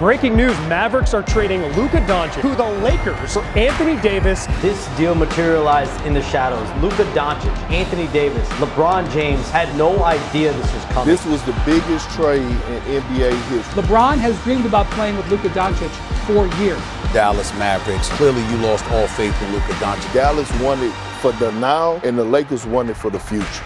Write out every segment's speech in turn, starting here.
Breaking news, Mavericks are trading Luka Doncic to the Lakers for Anthony Davis. This deal materialized in the shadows. Luka Doncic, Anthony Davis, LeBron James had no idea this was coming. This was the biggest trade in NBA history. LeBron has dreamed about playing with Luka Doncic for years. Dallas Mavericks, clearly you lost all faith in Luka Doncic. Dallas won it for the now, and the Lakers won it for the future.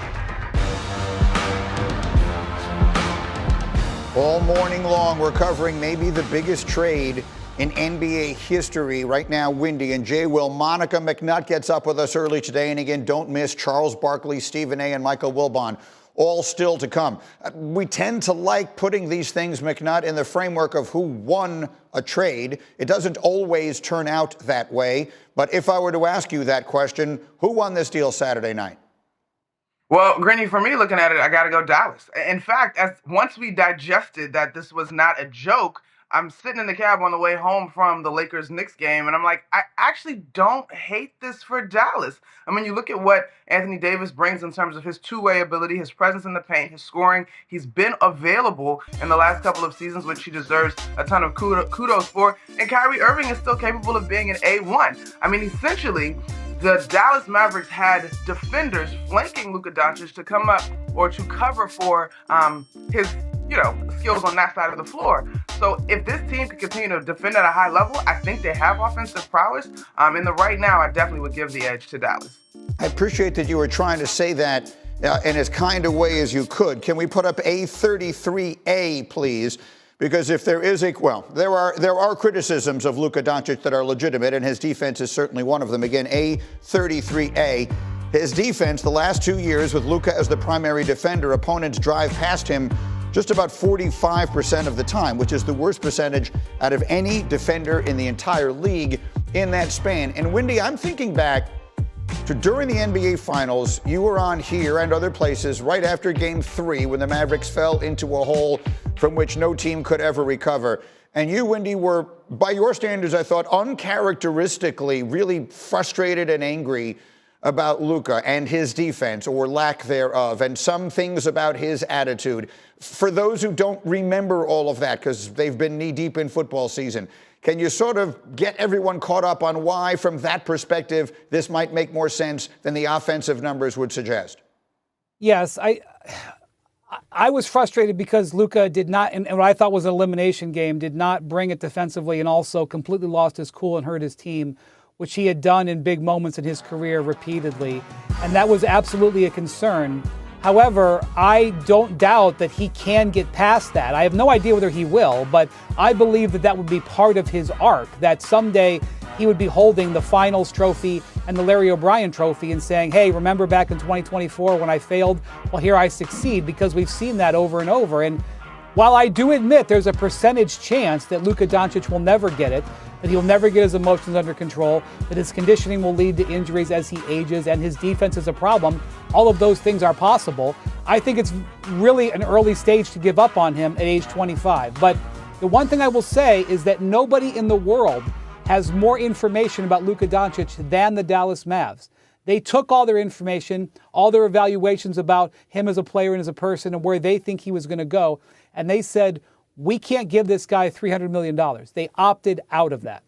All morning long, we're covering maybe the biggest trade in NBA history. Right now, Windy and Jay Will. Monica McNutt gets up with us early today. And again, don't miss Charles Barkley, Stephen A., and Michael Wilbon. All still to come. We tend to like putting these things, McNutt, in the framework of who won a trade. It doesn't always turn out that way. But if I were to ask you that question, who won this deal Saturday night? Well, Grinny, for me, looking at it, I got to go Dallas. In fact, once we digested that this was not a joke, I'm sitting in the cab on the way home from the Lakers-Knicks game, and I'm like, I actually don't hate this for Dallas. I mean, you look at what Anthony Davis brings in terms of his two-way ability, his presence in the paint, his scoring. He's been available in the last couple of seasons, which he deserves a ton of kudos for. And Kyrie Irving is still capable of being an A1. I mean, essentially, the Dallas Mavericks had defenders flanking Luka Doncic to come up or to cover for his, skills on that side of the floor. So if this team can continue to defend at a high level, I think they have offensive prowess. In the right now, I definitely would give the edge to Dallas. I appreciate that you were trying to say that in as kind a way as you could. Can we put up A33A, please? Because if there is there are criticisms of Luka Doncic that are legitimate, and his defense is certainly one of them. Again, A33A. His defense, the last 2 years with Luka as the primary defender, opponents drive past him just about 45% of the time, which is the worst percentage out of any defender in the entire league in that span. And Windy, I'm thinking back to during the NBA Finals, you were on here and other places right after Game 3 when the Mavericks fell into a hole from which no team could ever recover. And you, Windy, were, by your standards, I thought, uncharacteristically really frustrated and angry about Luka and his defense, or lack thereof, and some things about his attitude. For those who don't remember all of that, because they've been knee-deep in football season, can you sort of get everyone caught up on why, from that perspective, this might make more sense than the offensive numbers would suggest? Yes, I was frustrated because Luka did not, and what I thought was an elimination game, did not bring it defensively, and also completely lost his cool and hurt his team, which he had done in big moments in his career repeatedly. And that was absolutely a concern. However, I don't doubt that he can get past that. I have no idea whether he will, but I believe that that would be part of his arc, that someday he would be holding the Finals trophy and the Larry O'Brien trophy and saying, hey, remember back in 2024 when I failed? Well, here I succeed, because we've seen that over and over. And while I do admit there's a percentage chance that Luka Doncic will never get it, that he'll never get his emotions under control, that his conditioning will lead to injuries as he ages, and his defense is a problem, all of those things are possible. I think it's really an early stage to give up on him at age 25. But the one thing I will say is that nobody in the world has more information about Luka Doncic than the Dallas Mavs. They took all their information, all their evaluations about him as a player and as a person and where they think he was going to go, and they said, we can't give this guy $300 million. They opted out of that.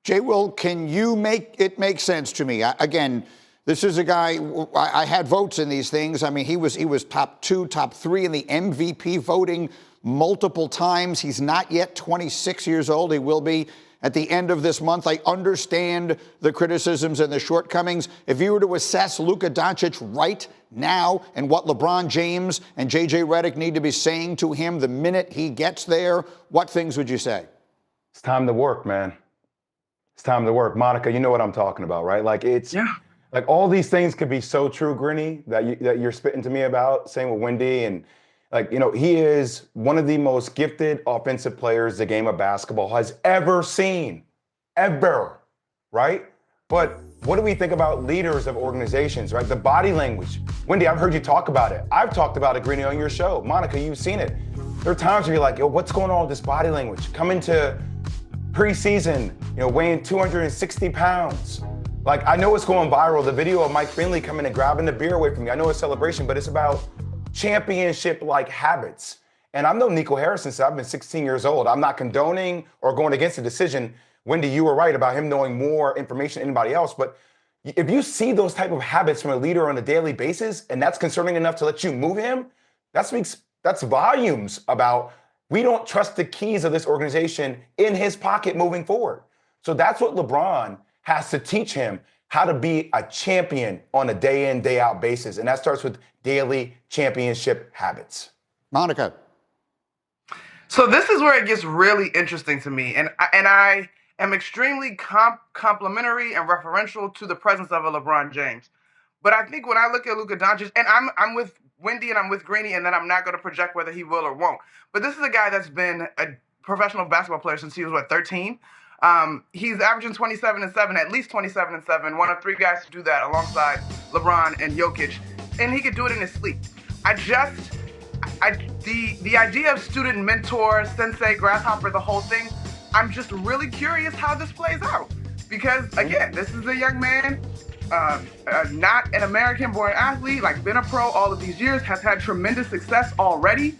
Jay Will, can you make it make sense to me? Again, this is a guy, I had votes in these things. I mean, he was top 2, top 3 in the MVP voting multiple times. He's not yet 26 years old. He will be at the end of this month. I understand the criticisms and the shortcomings. If you were to assess Luka Doncic right now and what LeBron James and J.J. Redick need to be saying to him the minute he gets there, what things would you say? It's time to work, man. It's time to work. Monica, you know what I'm talking about, right? Like like all these things could be so true, Grinny, that you're spitting to me about. Same with Wendy. And he is one of the most gifted offensive players the game of basketball has ever seen, ever, right? But what do we think about leaders of organizations, right? The body language. Wendy, I've heard you talk about it. I've talked about it, Grinny, on your show. Monica, you've seen it. There are times where you're like, yo, what's going on with this body language? Coming to preseason, weighing 260 pounds. Like, I know it's going viral. The video of Mike Finley coming and grabbing the beer away from me. I know it's celebration, but it's about championship-like habits. And I've known Nico Harrison since I've been 16 years old. I'm not condoning or going against the decision. Wendy, you were right about him knowing more information than anybody else. But if you see those type of habits from a leader on a daily basis, and that's concerning enough to let you move him, that's volumes about we don't trust the keys of this organization in his pocket moving forward. So that's what LeBron has to teach him, how to be a champion on a day in, day out basis. And that starts with daily championship habits. Monica. So this is where it gets really interesting to me. And I am extremely complimentary and referential to the presence of a LeBron James. But I think when I look at Luka Doncic, and I'm with Wendy and I'm with Greeny, and then I'm not going to project whether he will or won't. But this is a guy that's been a professional basketball player since he was, 13? He's averaging 27 and 7, at least 27 and 7. One of 3 guys to do that alongside LeBron and Jokic. And he could do it in his sleep. The idea of student mentor, sensei, grasshopper, the whole thing, I'm just really curious how this plays out. Because, again, this is a young man, not an American-born athlete, like been a pro all of these years, has had tremendous success already.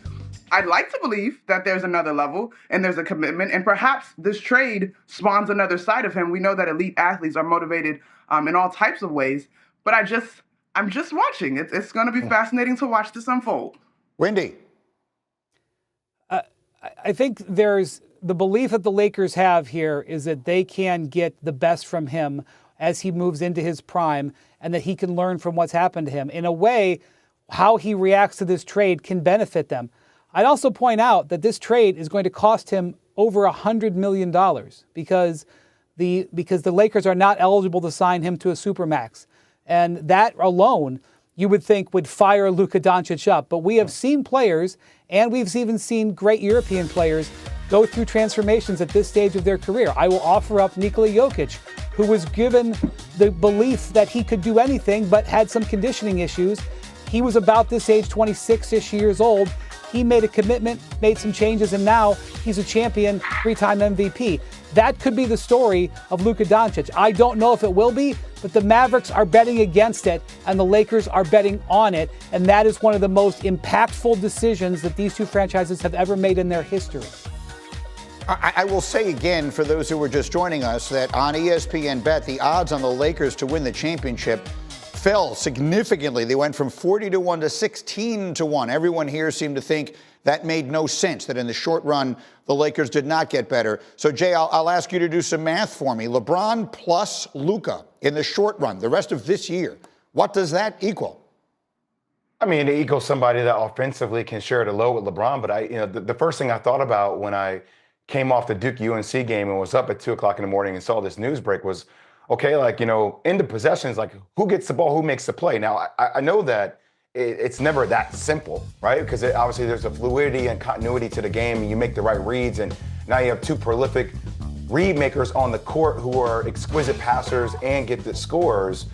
I'd like to believe that there's another level and there's a commitment, and perhaps this trade spawns another side of him. We know that elite athletes are motivated in all types of ways, but I'm just watching. It's going to be fascinating to watch this unfold. Wendy. I think there's the belief that the Lakers have here is that they can get the best from him as he moves into his prime and that he can learn from what's happened to him. In a way, how he reacts to this trade can benefit them. I'd also point out that this trade is going to cost him over $100 million because the Lakers are not eligible to sign him to a supermax. And that alone, you would think, would fire Luka Doncic up. But we have seen players, and we've even seen great European players, go through transformations at this stage of their career. I will offer up Nikola Jokic, who was given the belief that he could do anything but had some conditioning issues. He was about this age, 26-ish years old. He made a commitment, made some changes, and now he's a champion, 3-time MVP. That could be the story of Luka Doncic. I don't know if it will be, but the Mavericks are betting against it, and the Lakers are betting on it, and that is one of the most impactful decisions that these two franchises have ever made in their history. I will say again, for those who were just joining us, that on ESPN Bet, the odds on the Lakers to win the championship fell significantly. They went from 40-1 to 16-1. Everyone here seemed to think that made no sense, that in the short run, the Lakers did not get better. So, Jay, I'll ask you to do some math for me. LeBron plus Luka in the short run, the rest of this year, what does that equal? I mean, it equals somebody that offensively can share the load with LeBron. But the first thing I thought about when I came off the Duke UNC game and was up at 2 o'clock in the morning and saw this news break was, okay, in the possessions, who gets the ball, who makes the play? Now, I know that it's never that simple, right? Because obviously there's a fluidity and continuity to the game, and you make the right reads, and now you have 2 prolific read makers on the court who are exquisite passers and get the scores.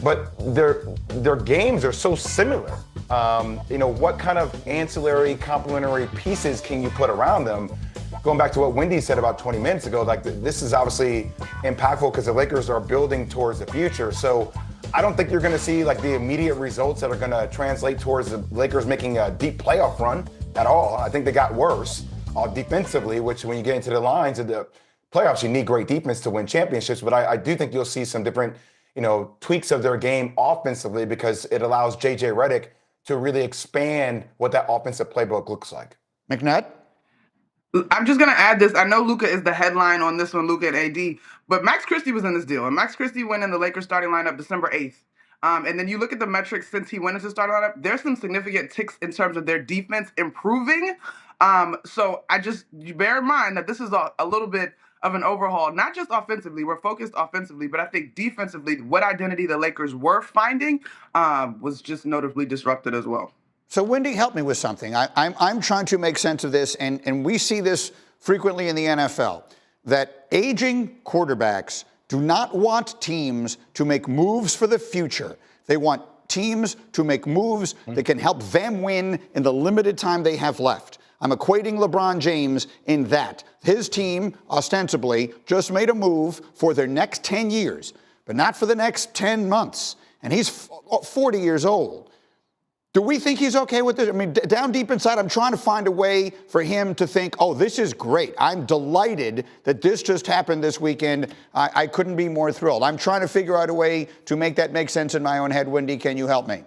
But their games are so similar. What kind of ancillary, complementary pieces can you put around them? Going back to what Wendy said about 20 minutes ago, this is obviously impactful because the Lakers are building towards the future. So I don't think you're going to see the immediate results that are going to translate towards the Lakers making a deep playoff run at all. I think they got worse defensively, which when you get into the lines of the playoffs, you need great defense to win championships. But I do think you'll see some different, tweaks of their game offensively because it allows JJ Redick to really expand what that offensive playbook looks like. McNutt? I'm just going to add this. I know Luka is the headline on this one, Luka and AD, but Max Christie was in this deal. And Max Christie went in the Lakers starting lineup December 8th. And then you look at the metrics since he went into the starting lineup, there's some significant ticks in terms of their defense improving. So you bear in mind that this is a little bit of an overhaul, not just offensively. We're focused offensively, but I think defensively, what identity the Lakers were finding was just notably disrupted as well. So, Wendy, help me with something. I'm trying to make sense of this, and we see this frequently in the NFL, that aging quarterbacks do not want teams to make moves for the future. They want teams to make moves that can help them win in the limited time they have left. I'm equating LeBron James in that. His team, ostensibly, just made a move for their next 10 years, but not for the next 10 months. And he's 40 years old. Do we think he's okay with this? I mean, down deep inside, I'm trying to find a way for him to think, oh, this is great. I'm delighted that this just happened this weekend. I couldn't be more thrilled. I'm trying to figure out a way to make that make sense in my own head. Wendy, can you help me?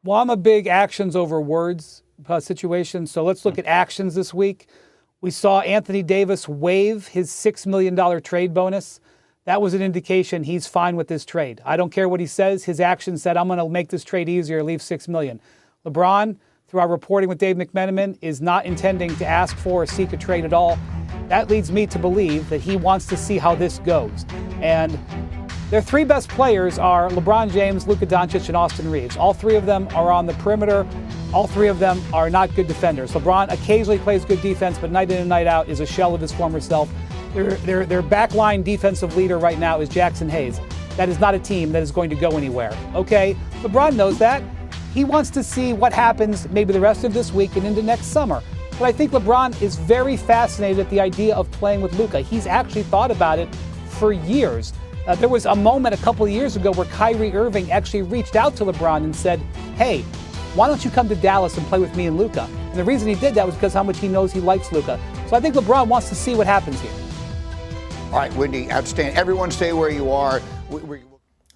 Well, I'm a big actions over words situation. So let's look at actions this week. We saw Anthony Davis waive his $6 million trade bonus. That was an indication he's fine with this trade. I don't care what he says. His actions said, I'm going to make this trade easier, leave $6 million. LeBron, through our reporting with Dave McMenamin, is not intending to ask for or seek a trade at all. That leads me to believe that he wants to see how this goes. And their three best players are LeBron James, Luka Doncic, and Austin Reeves. All three of them are on the perimeter. All three of them are not good defenders. LeBron occasionally plays good defense, but night in and night out is a shell of his former self. Their backline defensive leader right now is Jackson Hayes. That is not a team that is going to go anywhere. Okay, LeBron knows that. He wants to see what happens maybe the rest of this week and into next summer. But I think LeBron is very fascinated at the idea of playing with Luka. He's actually thought about it for years. There was a moment a couple of years ago where Kyrie Irving actually reached out to LeBron and said, hey, why don't you come to Dallas and play with me and Luka? And the reason he did that was because how much he knows he likes Luka. So I think LeBron wants to see what happens here. All right, Wendy, outstanding. Everyone stay where you are.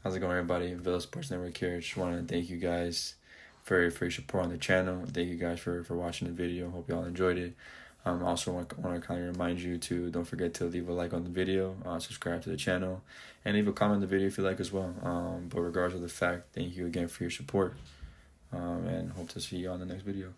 How's it going, everybody? Villa Sports Network here. Just want to thank you guys for your support on the channel. Thank you guys for watching the video. Hope you all enjoyed it. Also want to kind of remind you to don't forget to leave a like on the video, subscribe to the channel, and leave a comment on the video if you like as well. But regardless of the fact, thank you again for your support, and hope to see you on the next video.